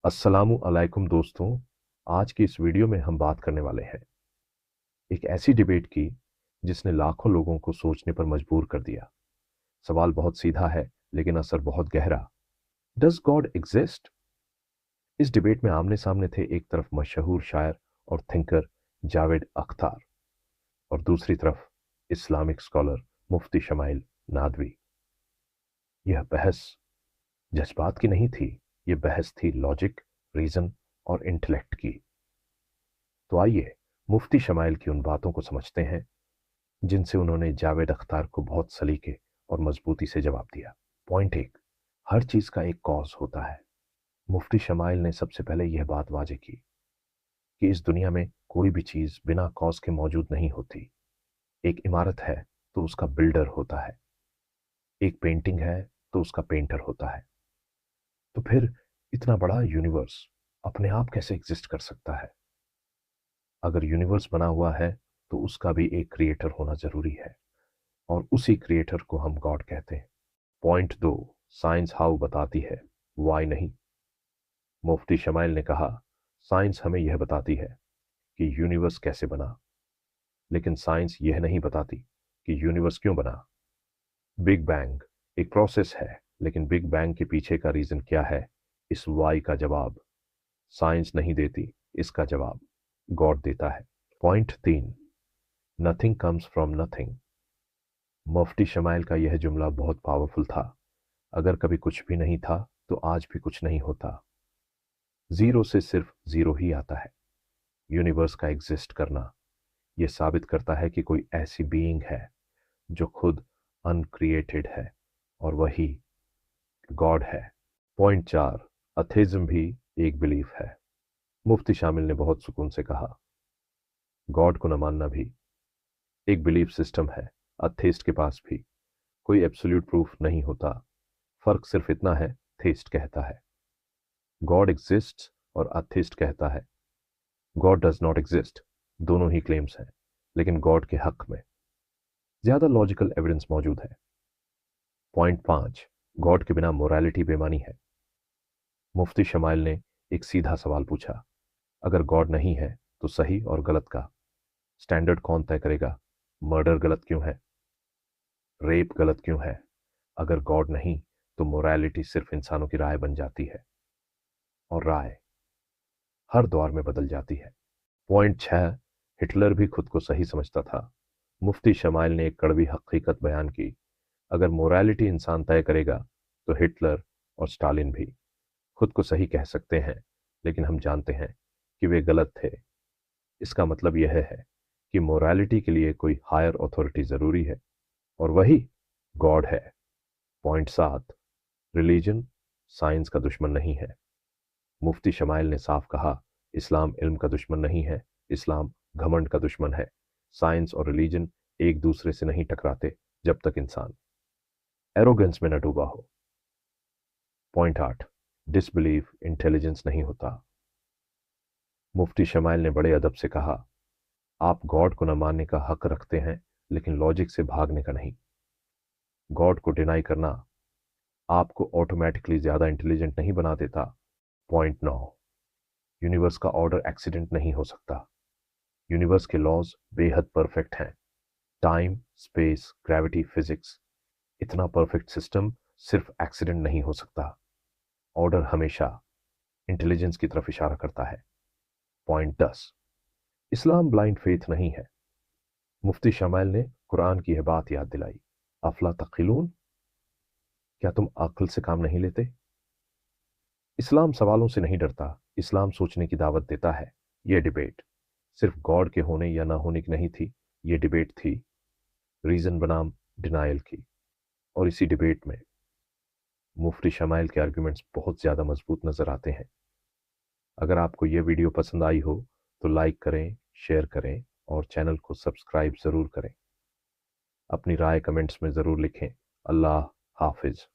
अस्सलामु अलैकुम दोस्तों। आज की इस वीडियो में हम बात करने वाले हैं एक ऐसी डिबेट की जिसने लाखों लोगों को सोचने पर मजबूर कर दिया। सवाल बहुत सीधा है लेकिन असर बहुत गहरा। Does God exist? इस डिबेट में आमने सामने थे एक तरफ मशहूर शायर और थिंकर जावेद अख्तर और दूसरी तरफ इस्लामिक स्कॉलर मुफ्ती शमाइल नादवी। यह बहस जज्बात की नहीं थी, यह बहस थी लॉजिक, रीजन और इंटेलेक्ट की। तो आइए मुफ्ती शमाइल की उन बातों को समझते हैं जिनसे उन्होंने जावेद अख्तर को बहुत सलीके और मजबूती से जवाब दिया। पॉइंट एक, हर चीज का एक कॉज होता है। मुफ्ती शमाइल ने सबसे पहले यह बात वाजे की कि इस दुनिया में कोई भी चीज बिना कॉज के मौजूद नहीं होती। एक इमारत है तो उसका बिल्डर होता है, एक पेंटिंग है तो उसका पेंटर होता है। तो फिर इतना बड़ा यूनिवर्स अपने आप कैसे एग्जिस्ट कर सकता है? अगर यूनिवर्स बना हुआ है तो उसका भी एक क्रिएटर होना जरूरी है और उसी क्रिएटर को हम गॉड कहते हैं। पॉइंट दो, साइंस हाउ बताती है, वाई नहीं। मुफ्ती शमाइल ने कहा साइंस हमें यह बताती है कि यूनिवर्स कैसे बना, लेकिन साइंस यह नहीं बताती कि यूनिवर्स क्यों बना। बिग बैंग एक प्रोसेस है, लेकिन बिग बैंग के पीछे का रीजन क्या है, इस वाई का जवाब साइंस नहीं देती, इसका जवाब गॉड देता है। पॉइंट तीन, nothing comes from nothing. Mufti smile का यह जुमला बहुत पावरफुल था। अगर कभी कुछ भी नहीं था तो आज भी कुछ नहीं होता। जीरो से सिर्फ जीरो ही आता है। यूनिवर्स का एग्जिस्ट करना यह साबित करता है कि कोई ऐसी बीइंग है जो खुद अनक्रिएटेड है और वही गॉड है। पॉइंट चार, अथेइज्म भी एक बिलीफ है। मुफ्ती शामिल ने बहुत सुकून से कहा गॉड को न मानना भी एक बिलीफ सिस्टम है। अथेइस्ट के पास भी कोई एब्सोल्यूट प्रूफ नहीं होता। फर्क सिर्फ इतना है, थेइस्ट कहता है गॉड एग्जिस्ट्स और अथेइस्ट कहता है गॉड डज नॉट एग्जिस्ट। दोनों ही क्लेम्स हैं, लेकिन गॉड के हक में ज्यादा लॉजिकल एविडेंस मौजूद है। पॉइंट पांच, गॉड के बिना मोरालिटी बेमानी है। मुफ्ती शमाइल ने एक सीधा सवाल पूछा, अगर गॉड नहीं है तो सही और गलत का स्टैंडर्ड कौन तय करेगा? मर्डर गलत क्यों है? रेप गलत क्यों है? अगर गॉड नहीं तो मोरालिटी सिर्फ इंसानों की राय बन जाती है और राय हर दौर में बदल जाती है। पॉइंट छह, हिटलर भी खुद को सही समझता था। मुफ्ती शमाइल ने एक कड़वी हकीकत बयान की, अगर मोरालिटी इंसान तय करेगा तो हिटलर और स्टालिन भी खुद को सही कह सकते हैं, लेकिन हम जानते हैं कि वे गलत थे। इसका मतलब यह है कि मोरालिटी के लिए कोई हायर अथॉरिटी जरूरी है और वही गॉड है। पॉइंट सात, रिलीजन साइंस का दुश्मन नहीं है। मुफ्ती शमाइल ने साफ कहा इस्लाम इल्म का दुश्मन नहीं है, इस्लाम घमंड का दुश्मन है। साइंस और रिलीजन एक दूसरे से नहीं टकराते जब तक इंसान एरोगेंस में न डूबा हो। पॉइंट आठ, डिसबिलीफ इंटेलिजेंस नहीं होता। मुफ्ती शमाइल ने बड़े अदब से कहा आप गॉड को न मानने का हक रखते हैं, लेकिन लॉजिक से भागने का नहीं। गॉड को डिनाई करना आपको ऑटोमेटिकली ज्यादा इंटेलिजेंट नहीं बना देता। पॉइंट नौ, यूनिवर्स का ऑर्डर एक्सीडेंट नहीं हो सकता। यूनिवर्स के लॉज बेहद परफेक्ट हैं। टाइम, स्पेस, ग्रेविटी, फिजिक्स, इतना परफेक्ट सिस्टम सिर्फ एक्सीडेंट नहीं हो सकता। ऑर्डर हमेशा इंटेलिजेंस की तरफ इशारा करता है। पॉइंट 10, इस्लाम ब्लाइंड फेथ नहीं है। मुफ्ती शमाइल ने कुरान की यह बात याद दिलाई, अफला तक़िलून, क्या तुम अक्ल से काम नहीं लेते? इस्लाम सवालों से नहीं डरता, इस्लाम सोचने की दावत देता है। यह डिबेट सिर्फ गॉड के होने या ना होने की नहीं थी, यह डिबेट थी रीजन बनाम डिनायल की। और इसी डिबेट में मुफ्ती शमाइल के आर्गुमेंट्स बहुत ज़्यादा मजबूत नज़र आते हैं। अगर आपको यह वीडियो पसंद आई हो तो लाइक करें, शेयर करें और चैनल को सब्सक्राइब ज़रूर करें। अपनी राय कमेंट्स में ज़रूर लिखें। अल्लाह हाफिज़।